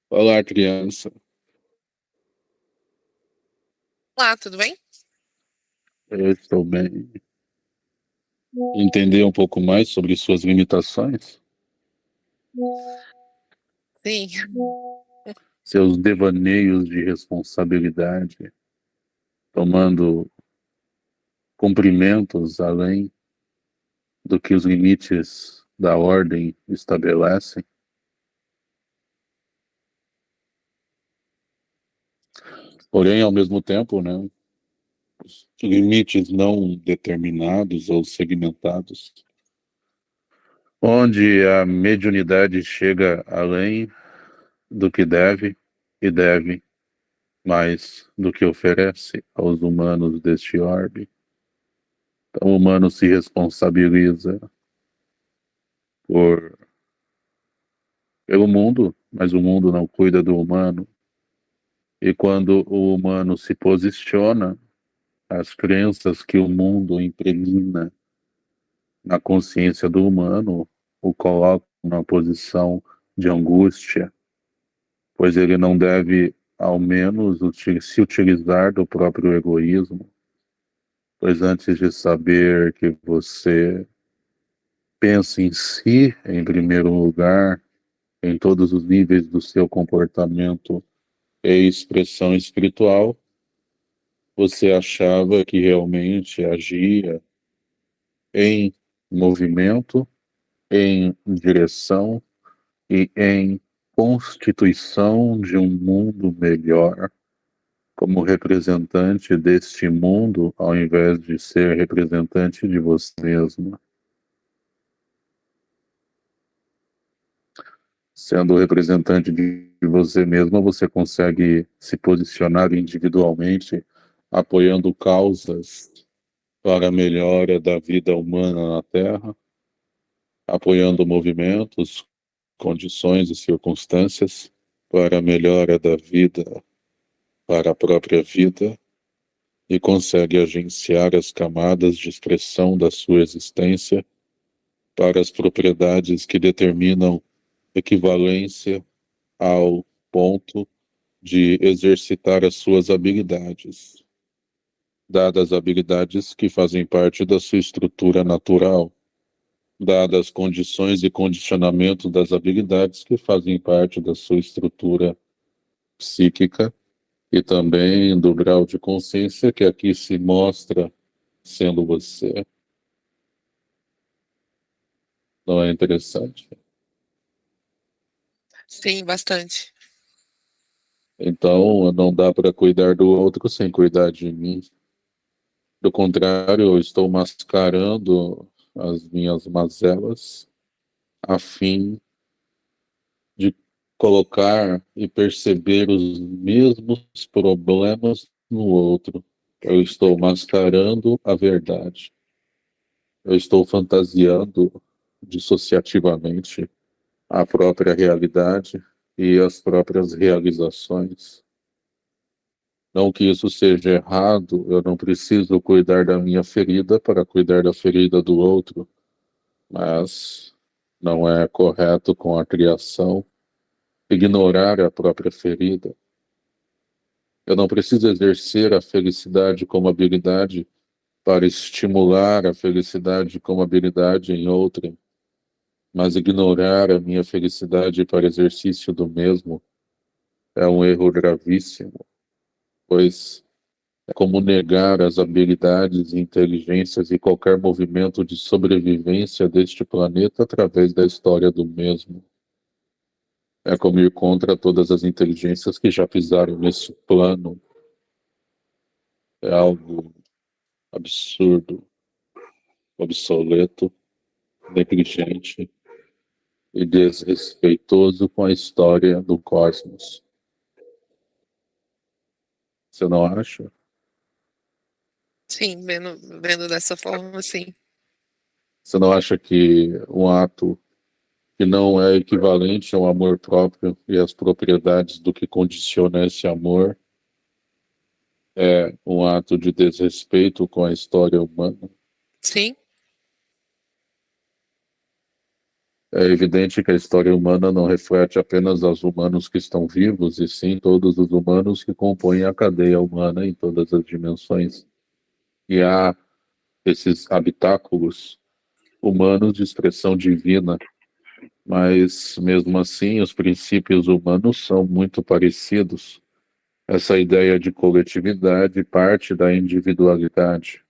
Olá, criança. Olá, tudo bem? Eu estou bem. Entender um pouco mais sobre suas limitações, Sim, seus devaneios de responsabilidade, tomando cumprimentos além do que os limites da ordem estabelecem. Porém, ao mesmo tempo, né, os limites não determinados ou segmentados, onde a mediunidade chega além do que deve e deve mais do que oferece aos humanos deste orbe. Então, o humano se responsabiliza por, pelo mundo, mas o mundo não cuida do humano. E quando o humano se posiciona, as crenças que o mundo impregna na consciência do humano o colocam numa posição de angústia, pois ele não deve, ao menos, se utilizar do próprio egoísmo, pois antes de saber que você pensa em si, em primeiro lugar, em todos os níveis do seu comportamento e expressão espiritual, você achava que realmente agia em movimento, em direção e em constituição de um mundo melhor, como representante deste mundo, ao invés de ser representante de você mesmo. Sendo representante de você mesmo, você consegue se posicionar individualmente, apoiando causas para a melhora da vida humana na Terra, apoiando movimentos, condições e circunstâncias para a melhora da vida, para a própria vida, e consegue agenciar as camadas de expressão da sua existência para as propriedades que determinam equivalência ao ponto de exercitar as suas habilidades, dadas habilidades que fazem parte da sua estrutura natural, dadas as condições e condicionamentos das habilidades que fazem parte da sua estrutura psíquica e também do grau de consciência que aqui se mostra sendo você. Não é interessante? sim, bastante. Então, não dá para cuidar do outro sem cuidar de mim. Do contrário, eu estou mascarando as minhas mazelas a fim de colocar e perceber os mesmos problemas no outro. Eu estou mascarando a verdade. Eu estou fantasiando dissociativamente a própria realidade e as próprias realizações. Não que isso seja errado, eu não preciso cuidar da minha ferida para cuidar da ferida do outro, mas não é correto com a criação ignorar a própria ferida. Eu não preciso exercer a felicidade como habilidade para estimular a felicidade como habilidade em outrem, mas ignorar a minha felicidade para exercício do mesmo é um erro gravíssimo, pois é como negar as habilidades e inteligências e qualquer movimento de sobrevivência deste planeta através da história do mesmo. É como ir contra todas as inteligências que já pisaram nesse plano. É algo absurdo, obsoleto, negligente e desrespeitoso com a história do cosmos. Você não acha? Sim, vendo dessa forma, sim. Você não acha que um ato que não é equivalente ao amor próprio e às propriedades do que condiciona esse amor é um ato de desrespeito com a história humana? Sim, É evidente que a história humana não reflete apenas os humanos que estão vivos, e sim todos os humanos que compõem a cadeia humana em todas as dimensões. E há esses habitáculos humanos de expressão divina, mas mesmo assim os princípios humanos são muito parecidos. Essa ideia de coletividade parte da individualidade.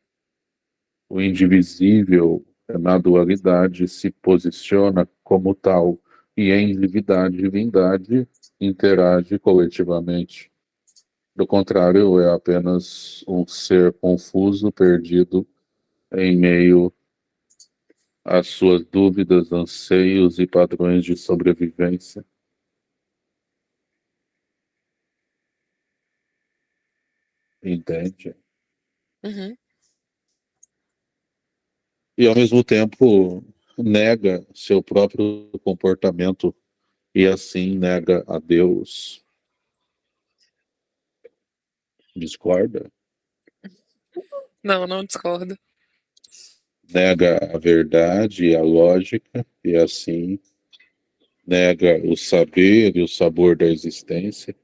O indivisível na dualidade se posiciona como tal, e em divindade interage coletivamente. Do contrário, é apenas um ser confuso, perdido em meio às suas dúvidas, anseios e padrões de sobrevivência. Entende? Uhum. E ao mesmo tempo nega seu próprio comportamento e assim nega a Deus. Discorda? Não, não discordo. Nega a verdade e a lógica e assim nega o saber e o sabor da existência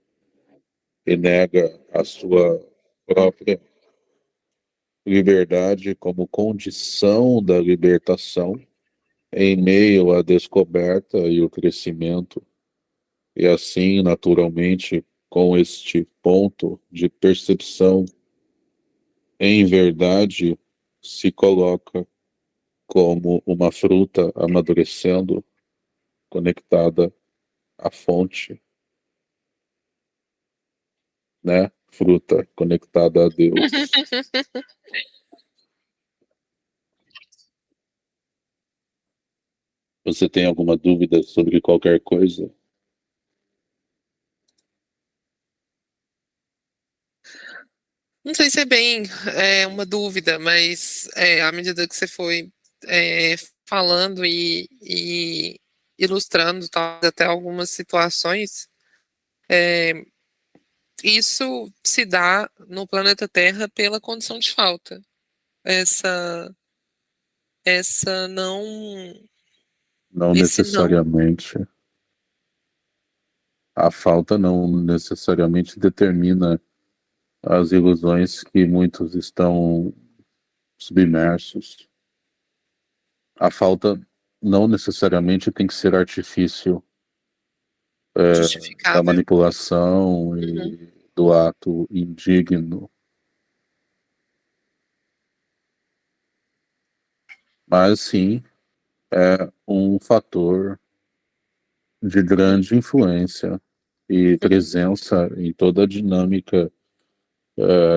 e nega a sua própria liberdade como condição da libertação em meio à descoberta e o crescimento. E assim, naturalmente, com este ponto de percepção, em verdade, se coloca como uma fruta amadurecendo, conectada à fonte, né? Fruta conectada a Deus. Você tem alguma dúvida sobre qualquer coisa? Não sei se é bem uma dúvida, mas à medida que você foi falando e ilustrando talvez até algumas situações, é, isso se dá no planeta Terra pela condição de falta. Essa, essa não, Não esse não necessariamente. A falta não necessariamente determina as ilusões que muitos estão submersos. A falta não necessariamente tem que ser artifício da justificável. manipulação Uhum, e do ato indigno, mas sim é um fator de uhum, grande influência e uhum. presença em toda a dinâmica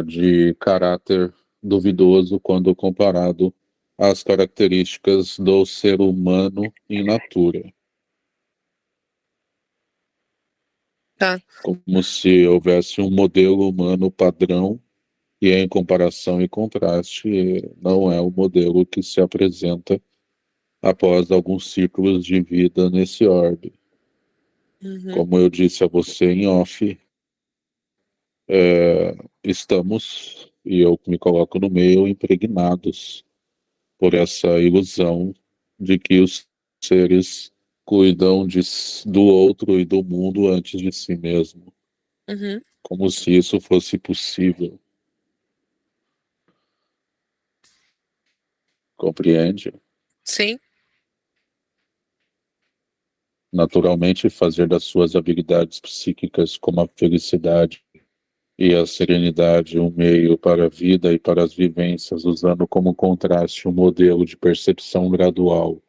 de caráter duvidoso quando comparado às características do ser humano in natura, Tá. como se houvesse um modelo humano padrão e em comparação e contraste não é o modelo que se apresenta após alguns ciclos de vida nesse orbe. Uhum, Como eu disse a você em off, estamos, e eu me coloco no meio, impregnados por essa ilusão de que os seres cuidam do outro e do mundo antes de si mesmo, uhum. como se isso fosse possível. Compreende? Sim. Naturalmente, fazer das suas habilidades psíquicas, como a felicidade e a serenidade, um meio para a vida e para as vivências, usando como contraste um modelo de percepção gradual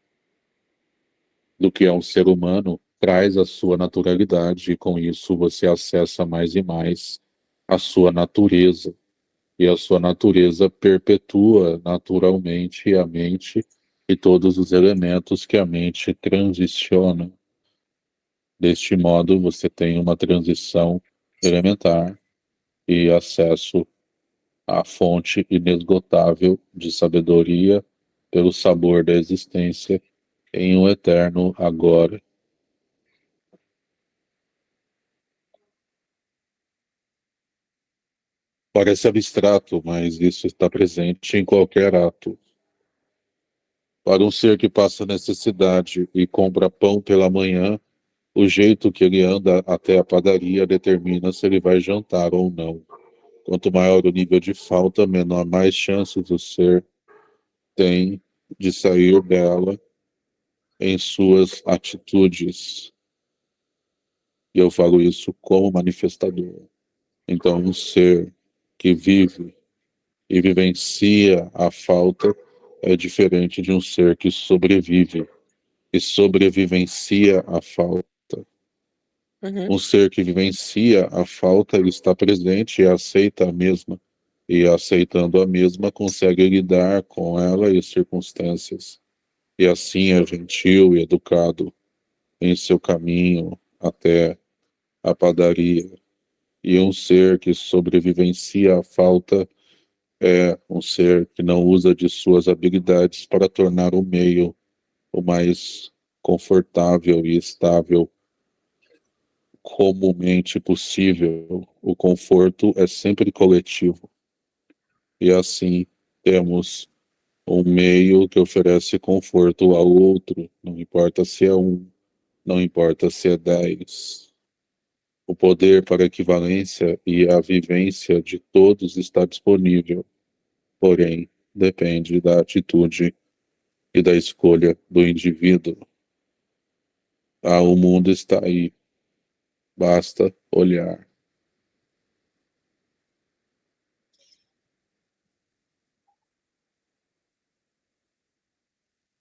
do que é um ser humano, traz a sua naturalidade e com isso você acessa mais e mais a sua natureza. E a sua natureza perpetua naturalmente a mente e todos os elementos que a mente transiciona. Deste modo, você tem uma transição elementar e acesso à fonte inesgotável de sabedoria pelo sabor da existência em um eterno agora. Parece abstrato, mas isso está presente em qualquer ato. Para um ser que passa necessidade e compra pão pela manhã, o jeito que ele anda até a padaria determina se ele vai jantar ou não. Quanto maior o nível de falta, menor mais chances o ser tem de sair dela em suas atitudes. E eu falo isso como manifestador. Então, um ser que vive e vivencia a falta é diferente de um ser que sobrevive e sobrevivencia a falta. Um ser que vivencia a falta, ele está presente e aceita a mesma. E aceitando a mesma, consegue lidar com ela e as circunstâncias. E assim é gentil e educado em seu caminho até a padaria. E um ser que sobrevivencia a falta é um ser que não usa de suas habilidades para tornar o meio o mais confortável e estável comumente possível. O conforto é sempre coletivo. E assim temos um meio que oferece conforto ao outro, não importa se é um, não importa se é 10. O poder para a equivalência e a vivência de todos está disponível, porém depende da atitude e da escolha do indivíduo. Ah, o mundo está aí, basta olhar.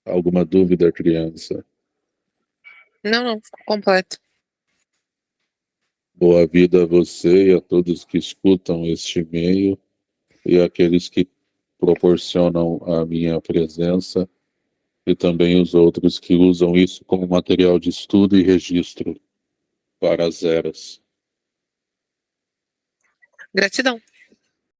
Alguma dúvida, criança? Não, completo. Boa vida a você e a todos que escutam este e-mail e aqueles que proporcionam a minha presença e também os outros que usam isso como material de estudo e registro para as eras. Gratidão.